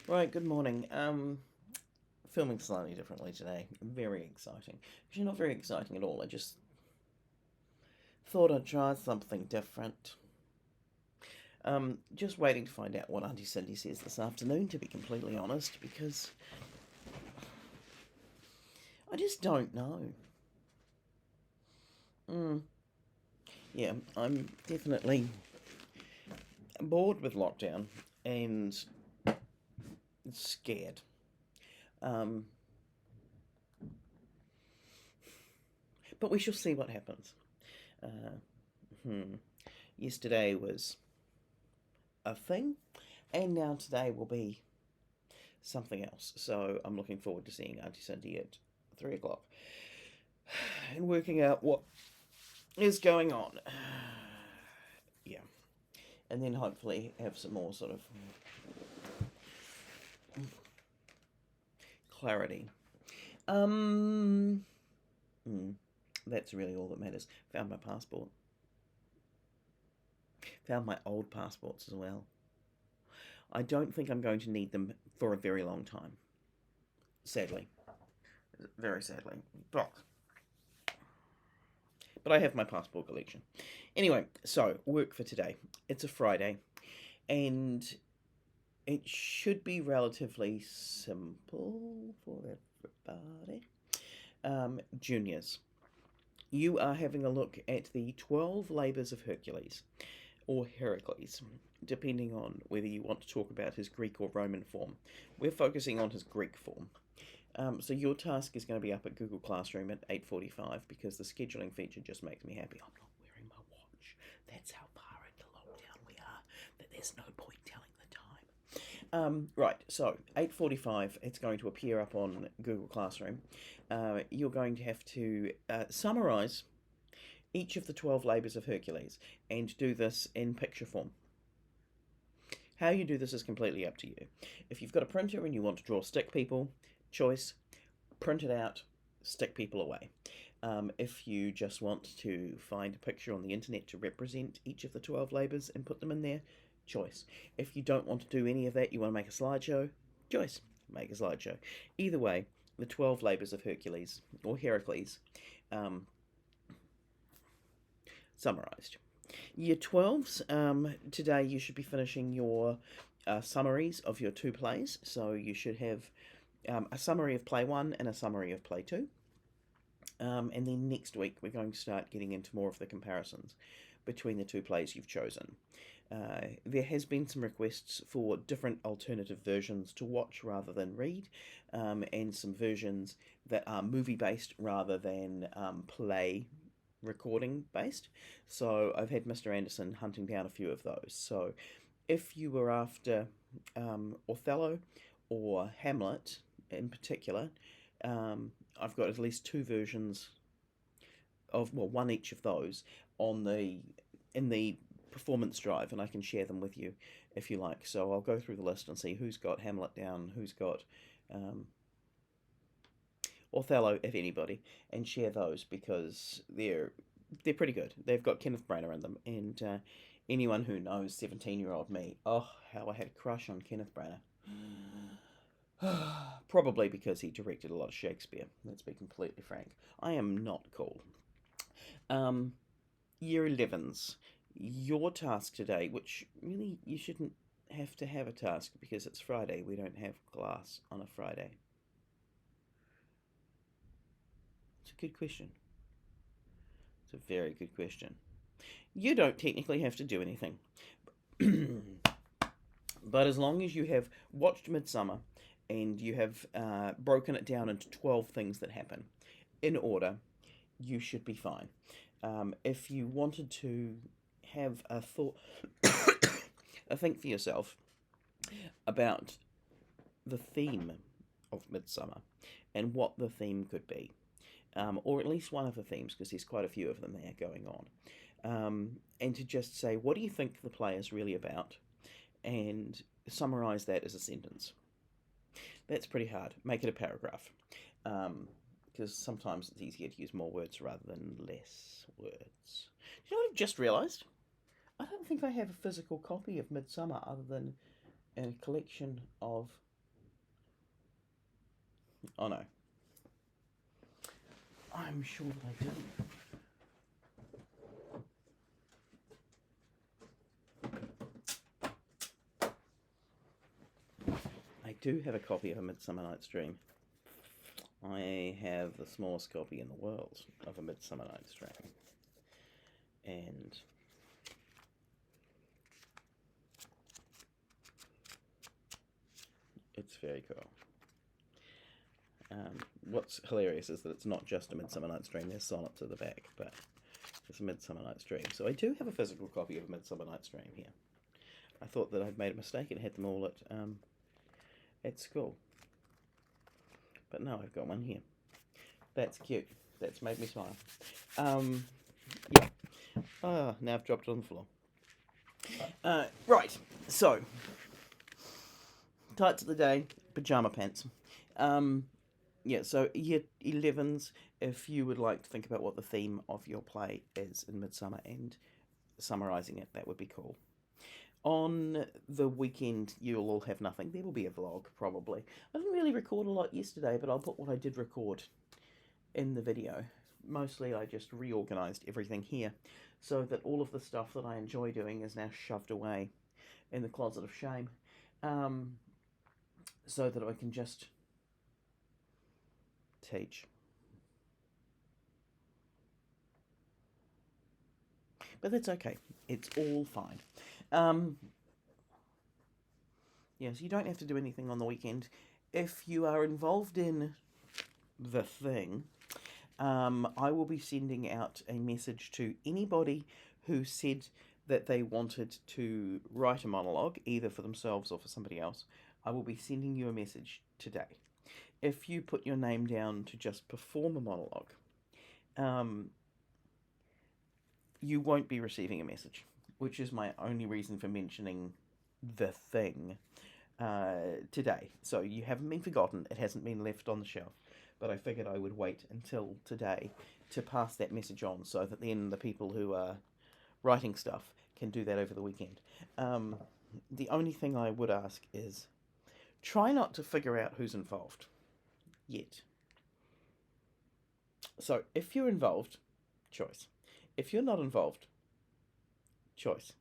Right, good morning. Filming slightly differently today. Very exciting. Actually, not very exciting at all. I just thought I'd try something different. Just waiting to find out what Auntie Cindy says this afternoon, to be completely honest, because I just don't know. Mm, yeah, I'm definitely bored with lockdown and scared. Um, but we shall see what happens. Uh, hmm. Yesterday was a thing, and now today will be something else. So I'm looking forward to seeing Auntie Cindy at 3 o'clock and working out what is going on. Yeah, and then hopefully have some more sort of clarity. Um, hmm, that's really all that matters. Found my passport. Found my old passports as well. I don't think I'm going to need them for a very long time. Sadly, very sadly, but I have my passport collection. Anyway, so work for today. It's a Friday, and it should be relatively simple for everybody. Juniors, you are having a look at the 12 Labours of Hercules, or Heracles, depending on whether you want to talk about his Greek or Roman form. We're focusing on his Greek form. So your task is going to be up at Google Classroom at 8:45 because the scheduling feature just makes me happy. I'm not wearing my watch. That's how far into lockdown we are. That there's no point telling the time. Right. So 8:45, it's going to appear up on Google Classroom. You're going to have to summarise each of the 12 labours of Hercules and do this in picture form. How you do this is completely up to you. If you've got a printer and you want to draw stick people, choice, print it out, stick people away. If you just want to find a picture on the internet to represent each of the 12 labours and put them in there, choice. If you don't want to do any of that, you want to make a slideshow, choice, make a slideshow. Either way, the 12 labours of Hercules, or Heracles, um, summarised. Year 12s, today you should be finishing your summaries of your two plays. So you should have a summary of play one and a summary of play two. And then next week we're going to start getting into more of the comparisons between the two plays you've chosen. There has been some requests for different alternative versions to watch rather than read, and some versions that are movie based rather than play recording based. So I've had Mr. Anderson hunting down a few of those. So if you were after Othello or Hamlet in particular, I've got at least two versions of, well, one each of those on the in the performance drive, and I can share them with you if you like. So I'll go through the list and see who's got Hamlet down, who's got um, Othello, if anybody, and share those because they're pretty good. They've got Kenneth Branagh in them, and anyone who knows 17-year-old me, oh, how I had a crush on Kenneth Branagh. Probably because he directed a lot of Shakespeare. Let's be completely frank. I am not cool. Um, Year 11s, your task today, which really you shouldn't have to have a task because it's Friday. We don't have class on a Friday. It's a good question. It's a very good question. You don't technically have to do anything. But as long as you have watched Midsummer and you have broken it down into 12 things that happen in order, you should be fine. If you wanted to have a thought, a think for yourself about the theme of Midsummer and what the theme could be, or at least one of the themes, because there's quite a few of them there going on, and to just say, what do you think the play is really about? And summarize that as a sentence. That's pretty hard. Make it a paragraph. Because sometimes it's easier to use more words rather than less words. You know what I've just realised? I don't think I have a physical copy of Midsummer other than a collection of Oh no. I'm sure that I didn't. I do have a copy of A Midsummer Night's Dream. I have the smallest copy in the world of A Midsummer Night's Dream. And it's very cool. What's hilarious is that it's not just A Midsummer Night's Dream, there's sonnets at the back, but it's A Midsummer Night's Dream. So I do have a physical copy of A Midsummer Night's Dream here. I thought that I'd made a mistake and had them all at school. But no, I've got one here. That's cute. That's made me smile. Yeah. Now I've dropped it on the floor. Right, so tights of the day, pyjama pants. Yeah, so year 11s, if you would like to think about what the theme of your play is in Midsummer and summarising it, that would be cool. On the weekend, you'll all have nothing. There will be a vlog, probably. I didn't really record a lot yesterday, but I'll put what I did record in the video. Mostly I just reorganised everything here so that all of the stuff that I enjoy doing is now shoved away in the closet of shame, so that I can just teach. But that's okay. It's all fine. Yes, you don't have to do anything on the weekend. If you are involved in the thing, I will be sending out a message to anybody who said that they wanted to write a monologue, either for themselves or for somebody else. I will be sending you a message today. If you put your name down to just perform a monologue, you won't be receiving a message, which is my only reason for mentioning the thing today. So you haven't been forgotten, it hasn't been left on the shelf, but I figured I would wait until today to pass that message on so that then the people who are writing stuff can do that over the weekend. The only thing I would ask is try not to figure out who's involved yet. So if you're involved, choice. If you're not involved, choice.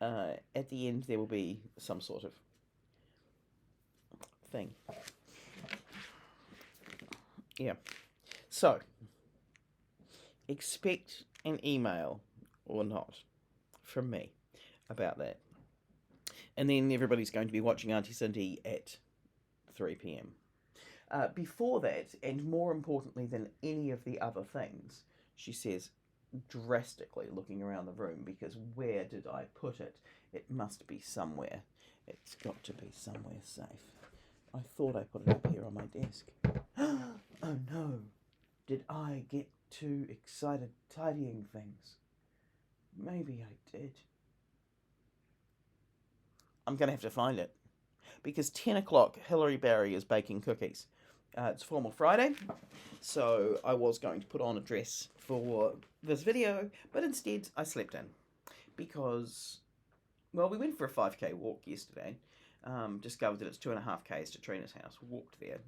At the end there will be some sort of thing. Yeah. So, expect an email or not from me about that. And then everybody's going to be watching Auntie Cindy at 3 p.m. Before that, and more importantly than any of the other things, she says, drastically looking around the room, because where did I put it? It must be somewhere. It's got to be somewhere safe. I thought I put it up here on my desk. Oh no, did I get too excited tidying things? Maybe I did. I'm going to have to find it, because 10 o'clock Hilary Barry is baking cookies. It's Formal Friday, so I was going to put on a dress for this video, but instead I slept in, because, well, we went for a 5k walk yesterday, discovered that it's 2.5 k's to Trina's house, walked there,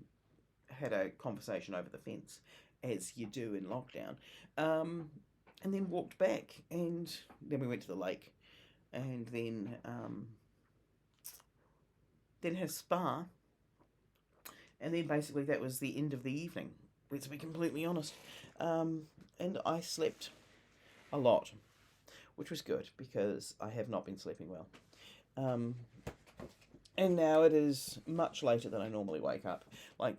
had a conversation over the fence, as you do in lockdown, and then walked back, and then we went to the lake, and then had a spa, and then basically that was the end of the evening, let's be completely honest. And I slept a lot, which was good, because I have not been sleeping well. And now it is much later than I normally wake up. Like,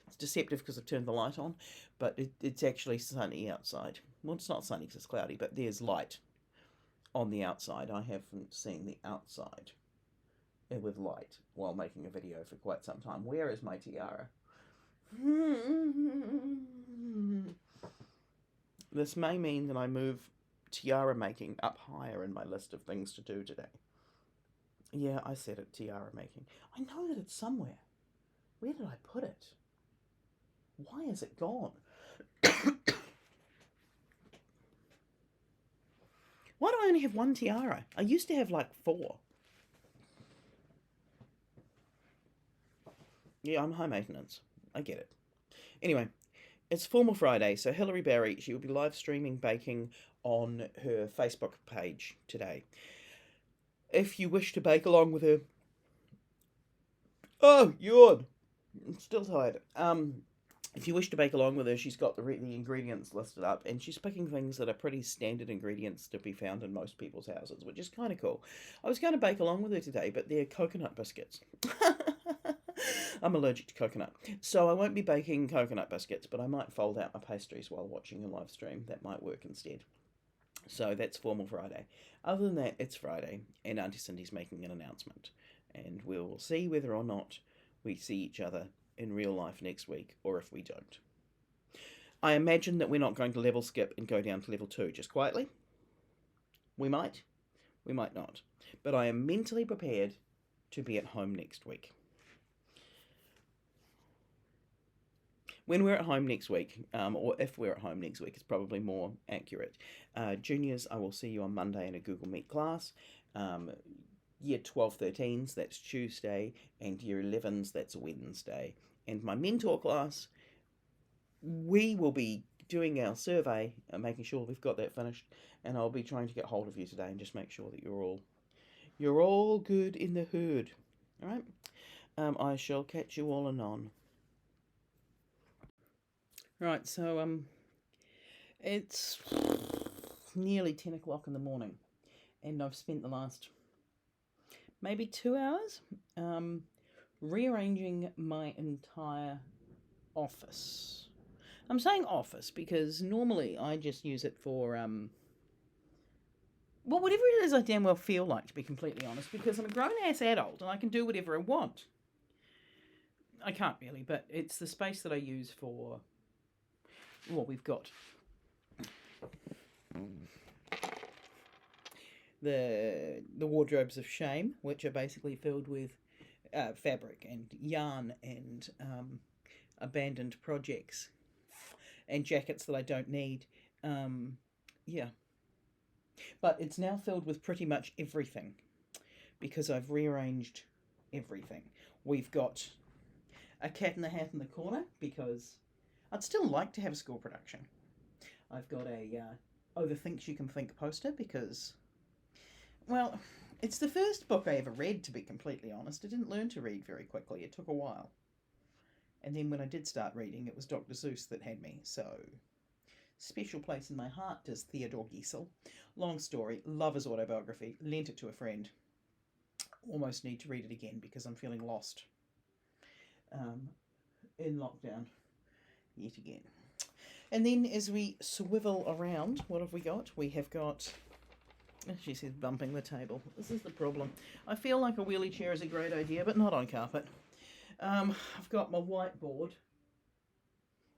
it's deceptive because I've turned the light on, but it's actually sunny outside. Well, it's not sunny because it's cloudy, but there's light on the outside. I haven't seen the outside with light while making a video for quite some time. Where is my tiara? This may mean that I move tiara making up higher in my list of things to do today. Yeah, I said it, tiara making. I know that it's somewhere. Where did I put it? Why is it gone? Why do I only have one tiara? I used to have like 4. Yeah, I'm high maintenance. I get it. Anyway, it's Formal Friday, so Hilary Barry, she will be live streaming baking on her Facebook page today. If you wish to bake along with her... Oh, yawn! I'm still tired. If you wish to bake along with her, she's got the ingredients listed up, and she's picking things that are pretty standard ingredients to be found in most people's houses, which is kind of cool. I was going to bake along with her today, but they're coconut biscuits. I'm allergic to coconut, so I won't be baking coconut biscuits, but I might fold out my pastries while watching a live stream. That might work instead. So that's Formal Friday. Other than that, it's Friday, and Auntie Cindy's making an announcement, and we'll see whether or not we see each other in real life next week, or if we don't. I imagine that we're not going to level skip and go down to level 2 just quietly. We might not. But I am mentally prepared to be at home next week. When we're at home next week, or if we're at home next week, it's probably more accurate. Juniors, I will see you on Monday in a Google Meet class. Year 12, 13s, that's Tuesday, and Year 11s, that's Wednesday. And my mentor class, we will be doing our survey and making sure we've got that finished, and I'll be trying to get hold of you today and just make sure that you're all good in the herd. All right? I shall catch you all anon. Right, so it's nearly 10 o'clock in the morning, and I've spent the last maybe 2 hours rearranging my entire office. I'm saying office because normally I just use it for well, whatever it is I damn well feel like, to be completely honest, because I'm a grown-ass adult and I can do whatever I want. I can't really, but it's the space that I use for... Well, we've got the wardrobes of shame, which are basically filled with fabric and yarn and abandoned projects and jackets that I don't need. Yeah. But it's now filled with pretty much everything because I've rearranged everything. We've got a Cat in the Hat in the corner because I'd still like to have a school production. I've got a Overthinks You Can Think poster because, well, it's the first book I ever read, to be completely honest. I didn't learn to read very quickly. It took a while. And then when I did start reading, it was Dr. Seuss that had me. So, special place in my heart does Theodore Geisel. Long story, love his autobiography, lent it to a friend. Almost need to read it again because I'm feeling lost in lockdown yet again. And then as we swivel around, what have we got? We have got... She says bumping the table. This is the problem. I feel like a wheelie chair is a great idea, but not on carpet. I've got my whiteboard.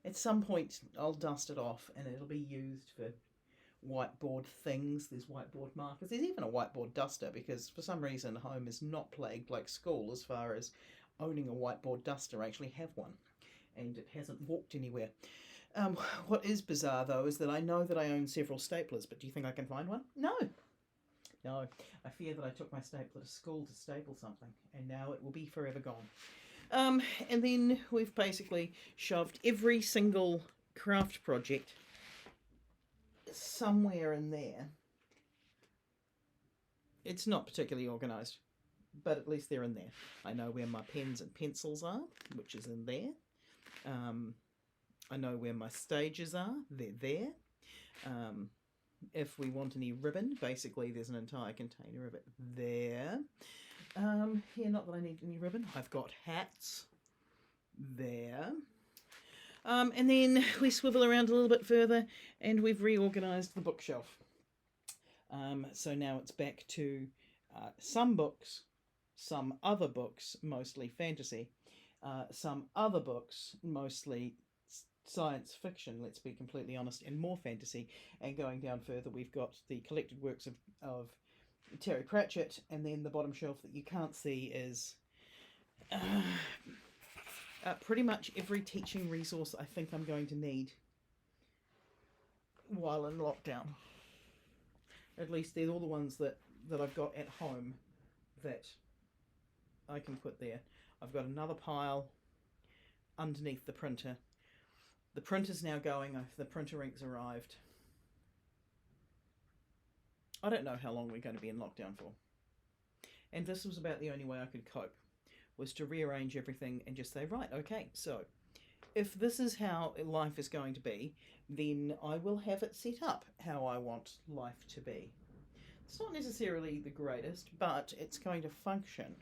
At some point, I'll dust it off and it'll be used for whiteboard things. There's whiteboard markers. There's even a whiteboard duster because for some reason home is not plagued like school as far as owning a whiteboard duster. I actually have one and it hasn't walked anywhere. What is bizarre though is that I know that I own several staplers, but do you think I can find one? No. No, I fear that I took my stapler to school to staple something, and now it will be forever gone. And then we've basically shoved every single craft project somewhere in there. It's not particularly organised, but at least they're in there. I know where my pens and pencils are, which is in there. I know where my stages are, they're there. If we want any ribbon, basically there's an entire container of it there. Here, not that I need any ribbon. I've got hats there. And then we swivel around a little bit further and we've reorganised the bookshelf. So now it's back to some books, some other books, mostly fantasy, some other books, mostly science fiction, let's be completely honest, and more fantasy. And going down further, we've got the collected works of Terry Pratchett, and then the bottom shelf that you can't see is pretty much every teaching resource I think I'm going to need while in lockdown. At least they're all the ones that I've got at home that I can put there. I've got another pile underneath the printer. The printer's now going. The printer ink's arrived. I don't know how long we're going to be in lockdown for. And this was about the only way I could cope, was to rearrange everything and just say, right, okay, so if this is how life is going to be, then I will have it set up how I want life to be. It's not necessarily the greatest, but it's going to function.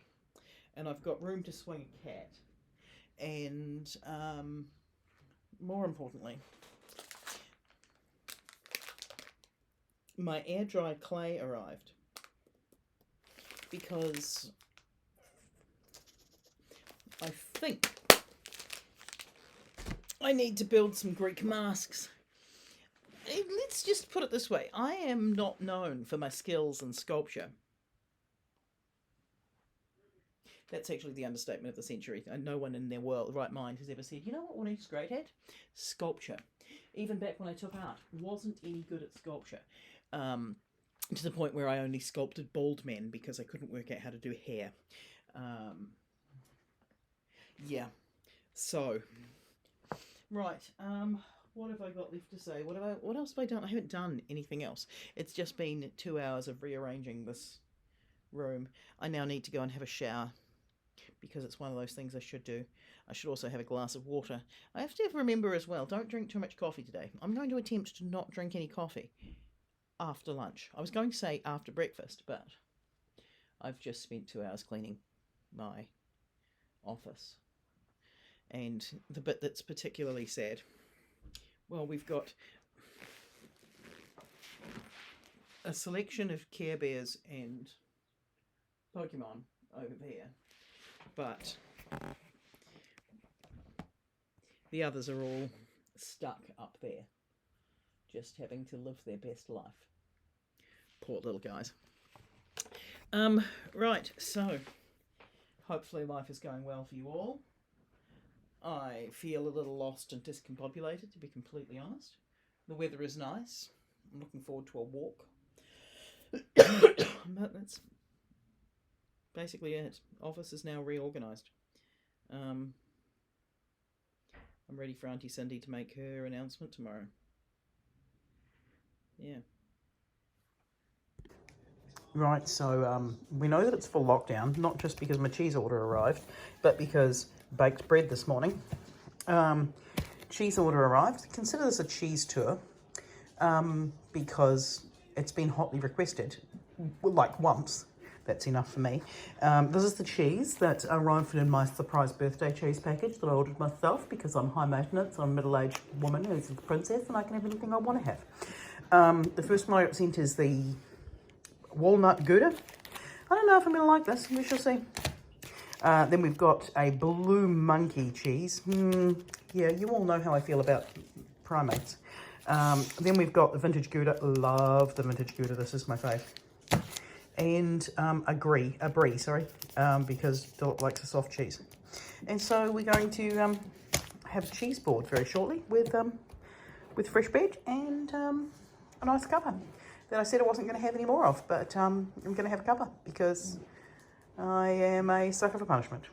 And I've got room to swing a cat. And more importantly, my air dry clay arrived, because I think I need to build some Greek masks. Let's just put it this way. I am not known for my skills in sculpture. That's actually the understatement of the century. And no one in their right mind has ever said, you know what Warnie's great at? Sculpture. Even back when I took art, wasn't any good at sculpture. To the point where I only sculpted bald men because I couldn't work out how to do hair. Yeah. So, right. What have I got left to say? What else have I done? I haven't done anything else. It's just been 2 hours of rearranging this room. I now need to go and have a shower, because it's one of those things I should do. I should also have a glass of water. I have to remember as well, don't drink too much coffee today. I'm going to attempt to not drink any coffee after lunch. I was going to say after breakfast, but I've just spent 2 hours cleaning my office. And the bit that's particularly sad, well, we've got a selection of Care Bears and Pokemon over there, but the others are all stuck up there, just having to live their best life. Poor little guys. Right, so hopefully life is going well for you all. I feel a little lost and discombobulated, to be completely honest. The weather is nice. I'm looking forward to a walk. But that's basically it. Office is now reorganised. I'm ready for Auntie Cindy to make her announcement tomorrow. Yeah. Right, so we know that it's full lockdown, not just because my cheese order arrived, but because baked bread this morning. Cheese order arrived. Consider this a cheese tour, because it's been hotly requested, like once. That's enough for me. This is the cheese that arrived in my surprise birthday cheese package that I ordered myself, because I'm high maintenance. I'm a middle-aged woman who's a princess and I can have anything I want to have. The first one I got sent is the walnut Gouda. I don't know if I'm going to like this. We shall see. Then we've got a blue monkey cheese. Yeah, you all know how I feel about primates. Then we've got the vintage Gouda. Love the vintage Gouda. This is my fave. And a brie, because Philip likes a soft cheese. And so we're going to have a cheese board very shortly with fresh veg and a nice cuppa that I said I wasn't going to have any more of, but I'm going to have a cuppa because I am a sucker for punishment.